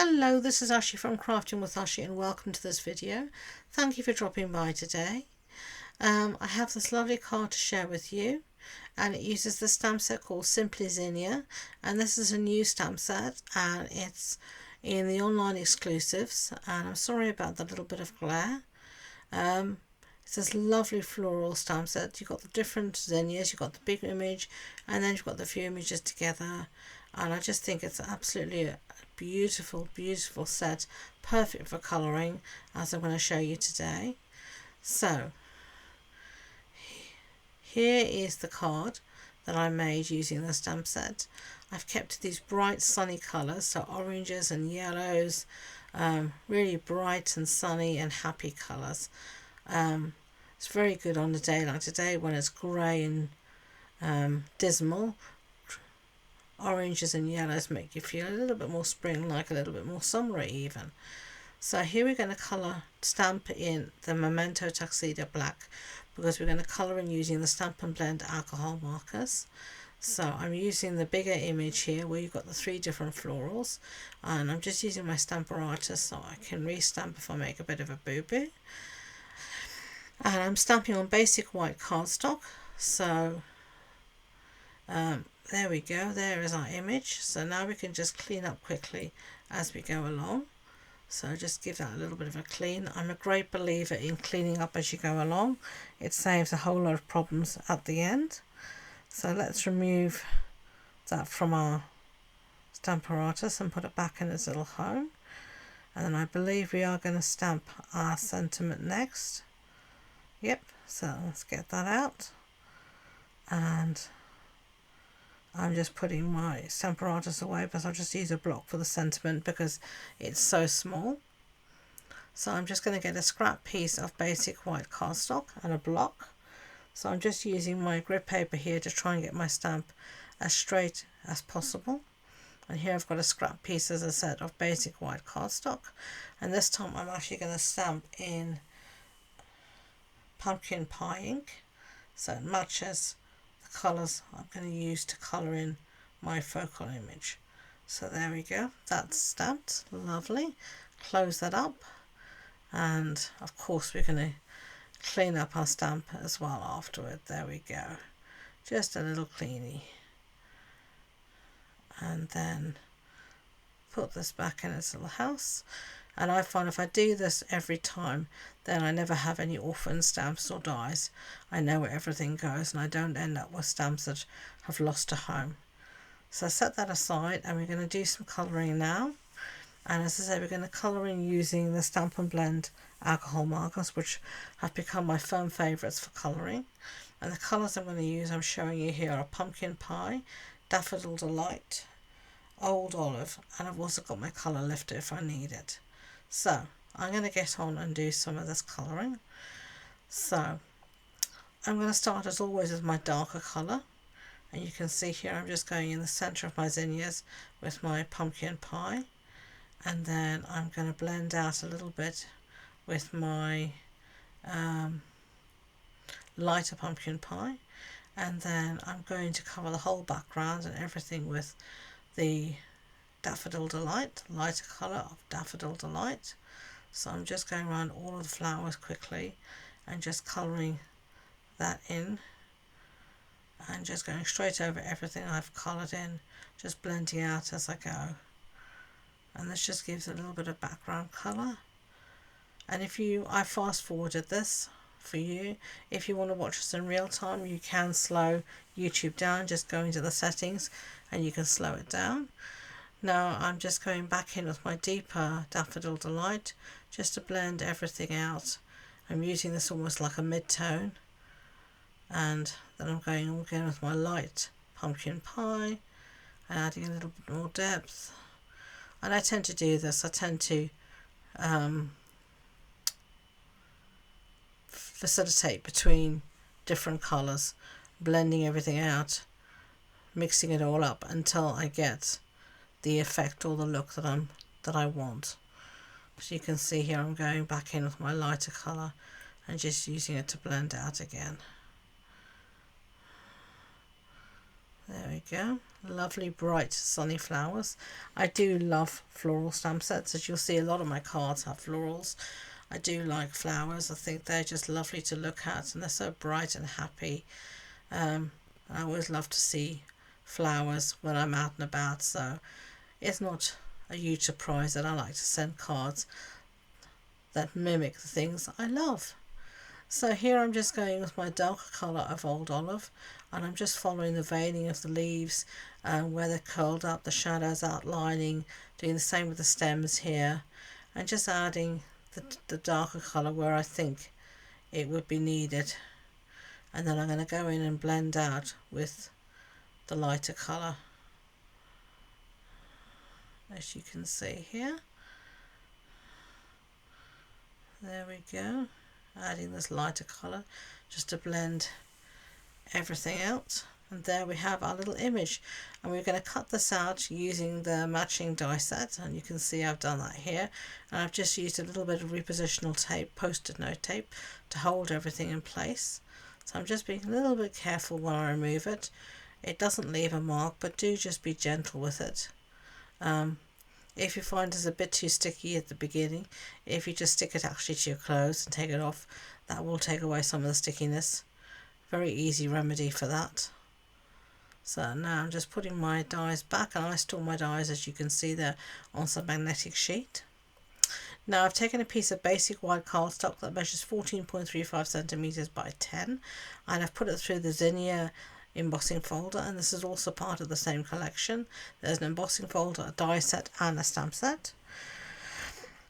Hello, this is Ashee from Crafting with Ashee and welcome to this video. Thank you for dropping by today. I have this lovely card to share with you, and it uses the stamp set called Simply Zinnia, and this is a new stamp set and it's in the online exclusives, and I'm sorry about the little bit of glare. It's this lovely floral stamp set. You've got the different zinnias, you've got the big image, and then you've got the few images together, and I just think it's absolutely a beautiful set, perfect for colouring, as I'm going to show you today. So here is the card that I made using the stamp set. I've kept these bright sunny colours, so oranges and yellows, really bright and sunny and happy colours. It's very good on a day like today when it's grey and dismal. Oranges and yellows make you feel a little bit more spring-like, a little bit more summery even. So here we're going to stamp in the Memento Tuxedo Black, because we're going to colour in using the Stampin' Blend alcohol markers. So I'm using the bigger image here where you've got the 3 different florals, and I'm just using my Stamparatus so I can re-stamp if I make a bit of a boo-boo. And I'm stamping on basic white cardstock, so there we go, there is our image. So now we can just clean up quickly as we go along. So just give that a little bit of a clean. I'm a great believer in cleaning up as you go along. It saves a whole lot of problems at the end. So let's remove that from our Stamparatus and put it back in its little home. And then I believe we are going to stamp our sentiment next. Yep, so let's get that out. And I'm just putting my Stamparatus away, but I'll just use a block for the sentiment because it's so small. So I'm just going to get a scrap piece of basic white cardstock and a block. So I'm just using my grid paper here to try and get my stamp as straight as possible. And here I've got a scrap piece, as I said, of basic white cardstock. And this time I'm actually going to stamp in pumpkin pie ink, so it matches the colours I'm going to use to colour in my focal image. So there we go, that's stamped, lovely. Close that up, and of course we're going to clean up our stamp as well afterward. There we go, just a little cleanie, and then put this back in its little house. And I find if I do this every time, then I never have any orphan stamps or dies. I know where everything goes and I don't end up with stamps that have lost a home. So set that aside, and we're going to do some colouring now. And as I say, we're going to colour in using the Stampin' Blend alcohol markers, which have become my firm favourites for colouring. And the colours I'm going to use, I'm showing you here, are Pumpkin Pie, Daffodil Delight, Old Olive, and I've also got my colour lifter if I need it. So I'm going to get on and do some of this colouring. So I'm going to start as always with my darker colour, and you can see here I'm just going in the centre of my zinnias with my pumpkin pie, and then I'm going to blend out a little bit with my lighter pumpkin pie, and then I'm going to cover the whole background and everything with the Daffodil Delight, lighter colour of Daffodil Delight. So I'm just going around all of the flowers quickly and just colouring that in, and just going straight over everything I've coloured in, just blending out as I go. And this just gives a little bit of background colour. And I fast forwarded this for you. If you want to watch this in real time, you can slow YouTube down, just go into the settings and you can slow it down. Now I'm just going back in with my deeper Daffodil Delight just to blend everything out. I'm using this almost like a mid-tone, and then I'm going on again with my light pumpkin pie and adding a little bit more depth. And I tend to do this, I tend to facilitate between different colours, blending everything out, mixing it all up until I get the effect or the look that I want. So you can see here I'm going back in with my lighter colour and just using it to blend out again. There we go. Lovely bright sunny flowers. I do love floral stamp sets. As you'll see, a lot of my cards have florals. I do like flowers. I think they're just lovely to look at, and they're so bright and happy. I always love to see flowers when I'm out and about, so it's not a huge surprise that I like to send cards that mimic the things I love. So here I'm just going with my darker colour of Old Olive, and I'm just following the veining of the leaves where they're curled up, the shadows outlining, doing the same with the stems here, and just adding the darker colour where I think it would be needed. And then I'm going to go in and blend out with the lighter colour, as you can see here. There we go, adding this lighter colour just to blend everything out. And there we have our little image, and we're going to cut this out using the matching die set, and you can see I've done that here, and I've just used a little bit of repositional tape, post-it note tape, to hold everything in place. So I'm just being a little bit careful when I remove it. It doesn't leave a mark, but do just be gentle with it. If you find it's a bit too sticky at the beginning, if you just stick it actually to your clothes and take it off, that will take away some of the stickiness. Very easy remedy for that. So now I'm just putting my dies back, and I store my dies, as you can see there, on some magnetic sheet. Now I've taken a piece of basic white cardstock that measures 14.35 centimeters by 10, and I've put it through the Zinnia embossing folder, and this is also part of the same collection. There's an embossing folder, a die set and a stamp set.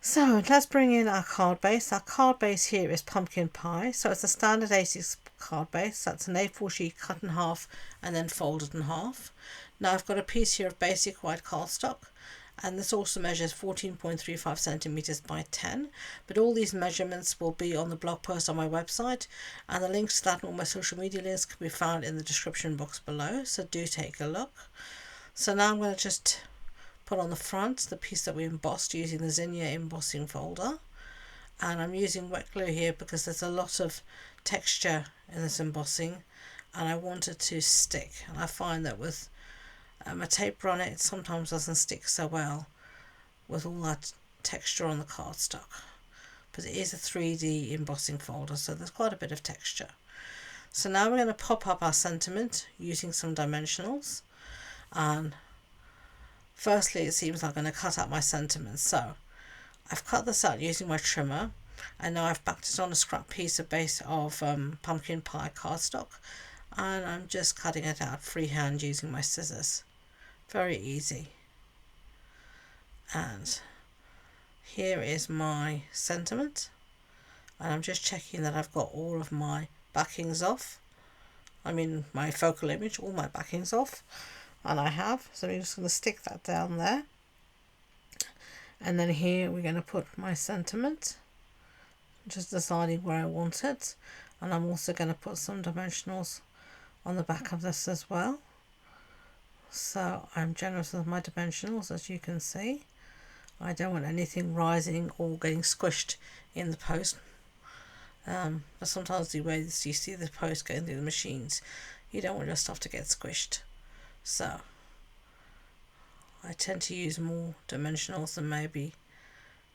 So let's bring in our card base. Our card base here is pumpkin pie, so it's a standard A6 card base. That's an A4 sheet cut in half and then folded in half. Now I've got a piece here of basic white cardstock, and this also measures 14.35 centimeters by 10, but all these measurements will be on the blog post on my website, and the links to that and all my social media links can be found in the description box below, so do take a look. So now I'm going to just put on the front the piece that we embossed using the Zinnia embossing folder, and I'm using wet glue here because there's a lot of texture in this embossing and I want it to stick, and I find that with a tape on it sometimes doesn't stick so well with all that texture on the cardstock, but it is a 3D embossing folder, so there's quite a bit of texture. So now we're going to pop up our sentiment using some dimensionals, and firstly it seems like I'm going to cut out my sentiment. So I've cut this out using my trimmer, and now I've backed it on a scrap piece of base of pumpkin pie cardstock, and I'm just cutting it out freehand using my scissors. Very easy. And here is my sentiment, and I'm just checking that I've got all of my backings off. I mean my focal image, all my backings off, and I have. So I'm just going to stick that down there, and then here we're going to put my sentiment, just deciding where I want it, and I'm also going to put some dimensionals on the back of this as well. So I'm generous with my dimensionals, as you can see. I don't want anything rising or getting squished in the post. But sometimes the way you see the post going through the machines, you don't want your stuff to get squished. So I tend to use more dimensionals than maybe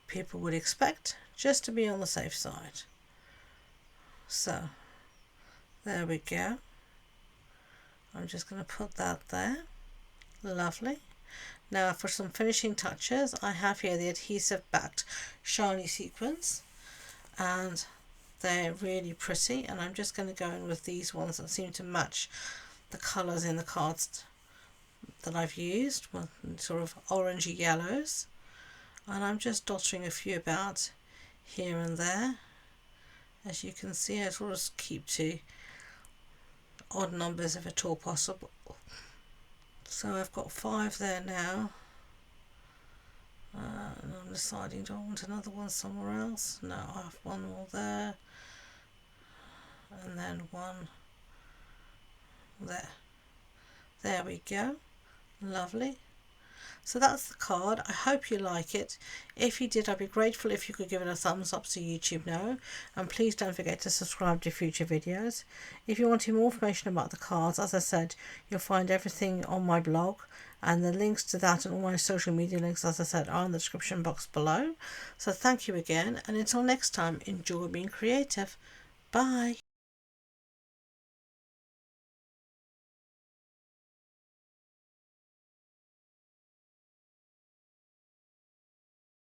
people would expect, just to be on the safe side. So there we go. I'm just going to put that there. Lovely. Now for some finishing touches, I have here the adhesive backed shiny sequins, and they're really pretty, and I'm just going to go in with these ones that seem to match the colours in the cards that I've used, with sort of orangey yellows, and I'm just dotting a few about here and there. As you can see, I sort of keep to odd numbers if at all possible. So I've got 5 there now, and I'm deciding, do I want another one somewhere else? No, I have one more there, and then one there. There we go. Lovely. So that's the card. I hope you like it. If you did, I'd be grateful if you could give it a thumbs up so YouTube know. And please don't forget to subscribe to future videos. If you want more information about the cards, as I said, you'll find everything on my blog. And the links to that and all my social media links, as I said, are in the description box below. So thank you again. And until next time, enjoy being creative. Bye.